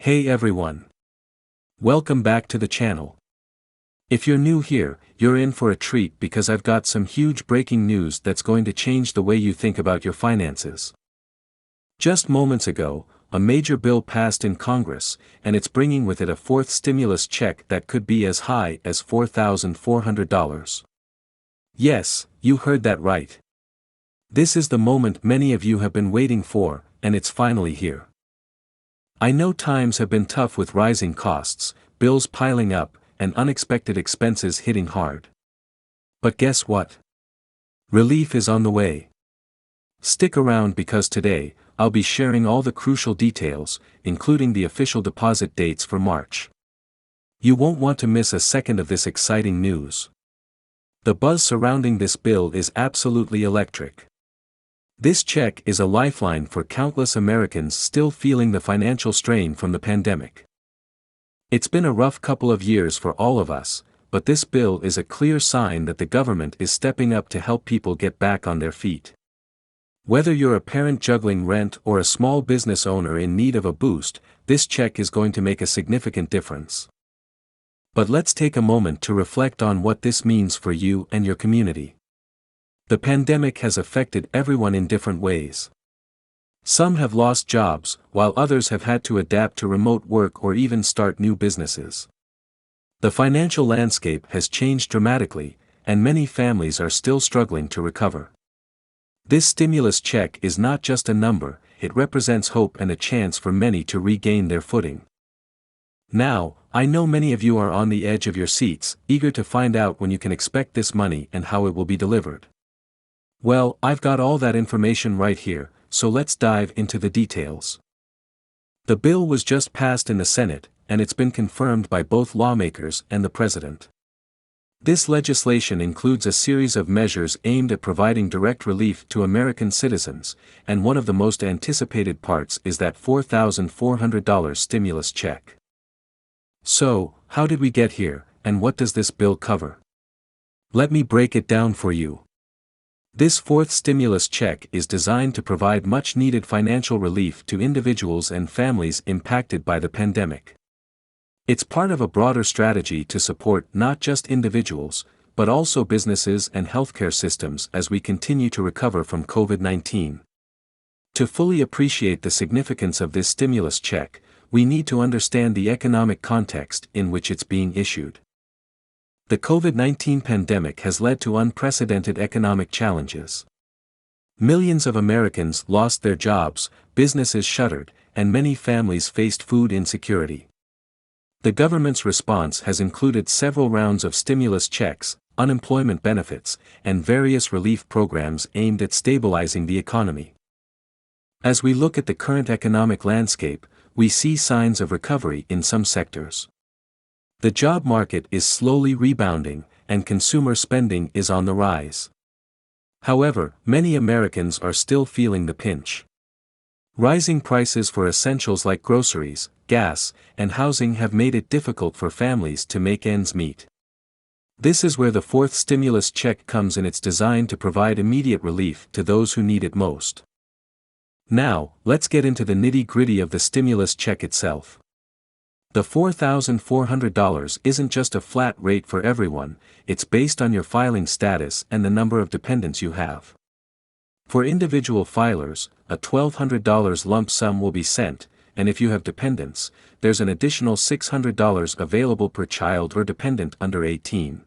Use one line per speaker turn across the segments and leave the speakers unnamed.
Hey everyone. Welcome back to the channel. If you're new here, you're in for a treat because I've got some huge breaking news that's going to change the way you think about your finances. Just moments ago, a major bill passed in Congress, and it's bringing with it a fourth stimulus check that could be as high as $4,400. Yes, you heard that right. This is the moment many of you have been waiting for, and it's finally here. I know times have been tough with rising costs, bills piling up, and unexpected expenses hitting hard. But guess what? Relief is on the way. Stick around because today, I'll be sharing all the crucial details, including the official deposit dates for March. You won't want to miss a second of this exciting news. The buzz surrounding this bill is absolutely electric. This check is a lifeline for countless Americans still feeling the financial strain from the pandemic. It's been a rough couple of years for all of us, but this bill is a clear sign that the government is stepping up to help people get back on their feet. Whether you're a parent juggling rent or a small business owner in need of a boost, this check is going to make a significant difference. But let's take a moment to reflect on what this means for you and your community. The pandemic has affected everyone in different ways. Some have lost jobs, while others have had to adapt to remote work or even start new businesses. The financial landscape has changed dramatically, and many families are still struggling to recover. This stimulus check is not just a number, it represents hope and a chance for many to regain their footing. Now, I know many of you are on the edge of your seats, eager to find out when you can expect this money and how it will be delivered. Well, I've got all that information right here, so let's dive into the details. The bill was just passed in the Senate, and it's been confirmed by both lawmakers and the President. This legislation includes a series of measures aimed at providing direct relief to American citizens, and one of the most anticipated parts is that $4,400 stimulus check. So, how did we get here, and what does this bill cover? Let me break it down for you. This fourth stimulus check is designed to provide much-needed financial relief to individuals and families impacted by the pandemic. It's part of a broader strategy to support not just individuals, but also businesses and healthcare systems as we continue to recover from COVID-19. To fully appreciate the significance of this stimulus check, we need to understand the economic context in which it's being issued. The COVID-19 pandemic has led to unprecedented economic challenges. Millions of Americans lost their jobs, businesses shuttered, and many families faced food insecurity. The government's response has included several rounds of stimulus checks, unemployment benefits, and various relief programs aimed at stabilizing the economy. As we look at the current economic landscape, we see signs of recovery in some sectors. The job market is slowly rebounding, and consumer spending is on the rise. However, many Americans are still feeling the pinch. Rising prices for essentials like groceries, gas, and housing have made it difficult for families to make ends meet. This is where the fourth stimulus check comes in. It's designed to provide immediate relief to those who need it most. Now, let's get into the nitty-gritty of the stimulus check itself. The $4,400 isn't just a flat rate for everyone, it's based on your filing status and the number of dependents you have. For individual filers, a $1,200 lump sum will be sent, and if you have dependents, there's an additional $600 available per child or dependent under 18.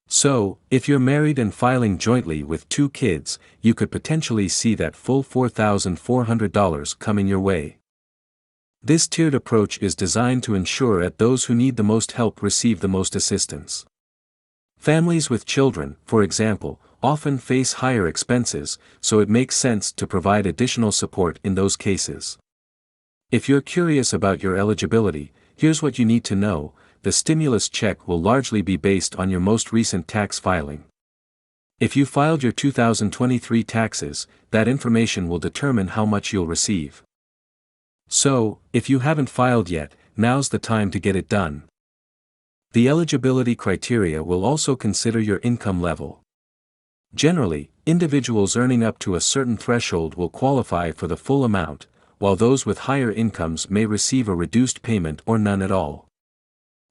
So, if you're married and filing jointly with 2 kids, you could potentially see that full $4,400 coming your way. This tiered approach is designed to ensure that those who need the most help receive the most assistance. Families with children, for example, often face higher expenses, so it makes sense to provide additional support in those cases. If you're curious about your eligibility, here's what you need to know: the stimulus check will largely be based on your most recent tax filing. If you filed your 2023 taxes, that information will determine how much you'll receive. So, if you haven't filed yet, now's the time to get it done. The eligibility criteria will also consider your income level. Generally, individuals earning up to a certain threshold will qualify for the full amount, while those with higher incomes may receive a reduced payment or none at all.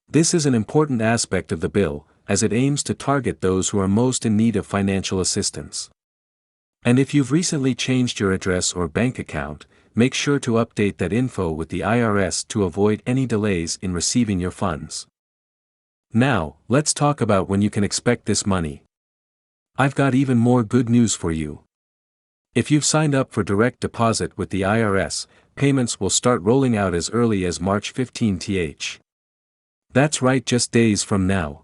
This is an important aspect of the bill, as it aims to target those who are most in need of financial assistance. And if you've recently changed your address or bank account, make sure to update that info with the IRS to avoid any delays in receiving your funds. Now, let's talk about when you can expect this money. I've got even more good news for you. If you've signed up for direct deposit with the IRS, payments will start rolling out as early as March 15th. That's right, just days from now.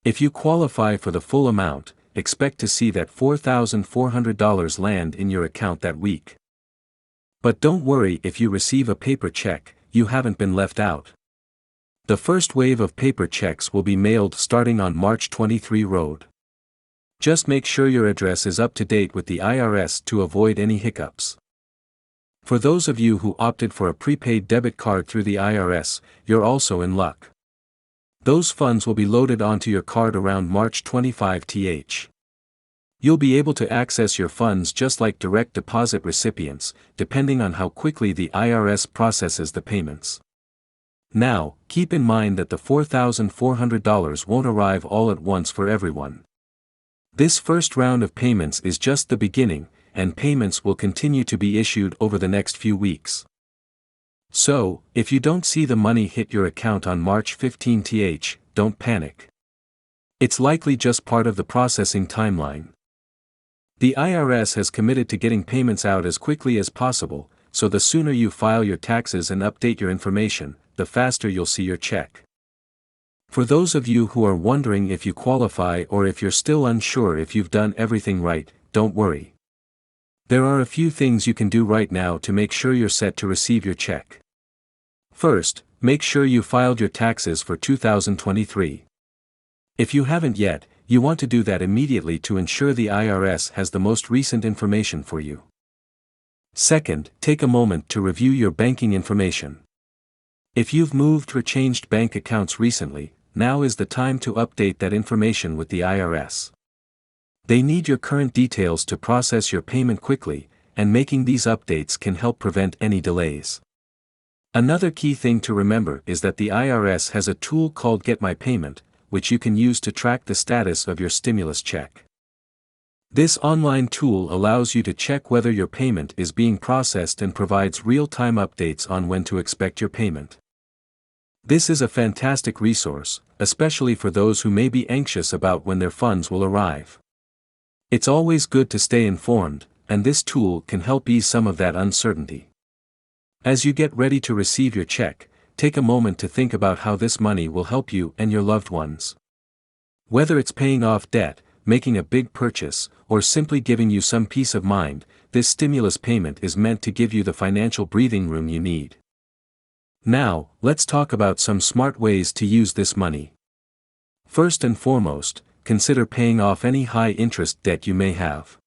If you qualify for the full amount, expect to see that $4,400 land in your account that week. But don't worry if you receive a paper check, you haven't been left out. The first wave of paper checks will be mailed starting on March 23 road. Just make sure your address is up to date with the IRS to avoid any hiccups. For those of you who opted for a prepaid debit card through the IRS, you're also in luck. Those funds will be loaded onto your card around March 25th. You'll be able to access your funds just like direct deposit recipients, depending on how quickly the IRS processes the payments. Now, keep in mind that the $4,400 won't arrive all at once for everyone. This first round of payments is just the beginning, and payments will continue to be issued over the next few weeks. So, if you don't see the money hit your account on March 15th, don't panic. It's likely just part of the processing timeline. The IRS has committed to getting payments out as quickly as possible, so the sooner you file your taxes and update your information, the faster you'll see your check. For those of you who are wondering if you qualify or if you're still unsure if you've done everything right, don't worry. There are a few things you can do right now to make sure you're set to receive your check. First, make sure you filed your taxes for 2023. If you haven't yet, you want to do that immediately to ensure the IRS has the most recent information for you. Second, take a moment to review your banking information. If you've moved or changed bank accounts recently, now is the time to update that information with the IRS. They need your current details to process your payment quickly, and making these updates can help prevent any delays. Another key thing to remember is that the IRS has a tool called Get My Payment, which you can use to track the status of your stimulus check. This online tool allows you to check whether your payment is being processed and provides real-time updates on when to expect your payment. This is a fantastic resource, especially for those who may be anxious about when their funds will arrive. It's always good to stay informed, and this tool can help ease some of that uncertainty. As you get ready to receive your check, take a moment to think about how this money will help you and your loved ones. Whether it's paying off debt, making a big purchase, or simply giving you some peace of mind, this stimulus payment is meant to give you the financial breathing room you need. Now, let's talk about some smart ways to use this money. First and foremost, consider paying off any high-interest debt you may have.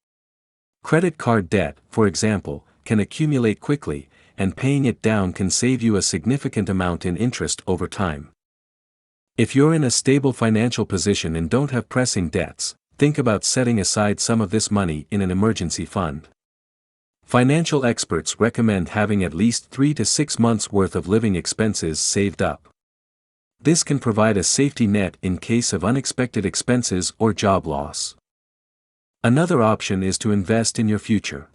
Credit card debt, for example, can accumulate quickly, and paying it down can save you a significant amount in interest over time. If you're in a stable financial position and don't have pressing debts, think about setting aside some of this money in an emergency fund. Financial experts recommend having at least 3 to 6 months' worth of living expenses saved up. This can provide a safety net in case of unexpected expenses or job loss. Another option is to invest in your future.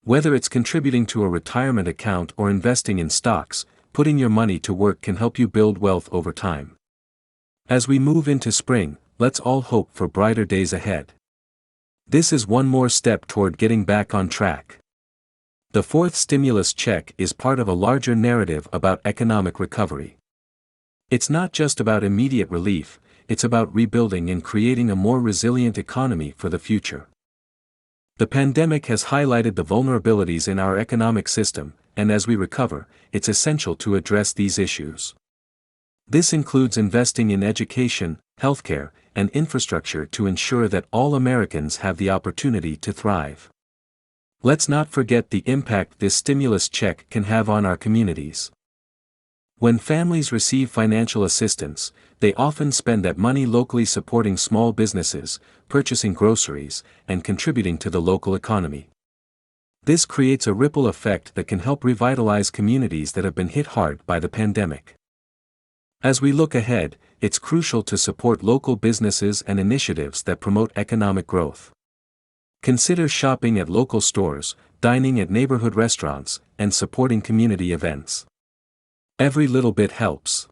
Whether it's contributing to a retirement account or investing in stocks, putting your money to work can help you build wealth over time. As we move into spring, let's all hope for brighter days ahead. This is one more step toward getting back on track. The fourth stimulus check is part of a larger narrative about economic recovery. It's not just about immediate relief, it's about rebuilding and creating a more resilient economy for the future. The pandemic has highlighted the vulnerabilities in our economic system, and as we recover, it's essential to address these issues. This includes investing in education, healthcare, and infrastructure to ensure that all Americans have the opportunity to thrive. Let's not forget the impact this stimulus check can have on our communities. When families receive financial assistance, they often spend that money locally supporting small businesses, purchasing groceries, and contributing to the local economy. This creates a ripple effect that can help revitalize communities that have been hit hard by the pandemic. As we look ahead, it's crucial to support local businesses and initiatives that promote economic growth. Consider shopping at local stores, dining at neighborhood restaurants, and supporting community events. Every little bit helps.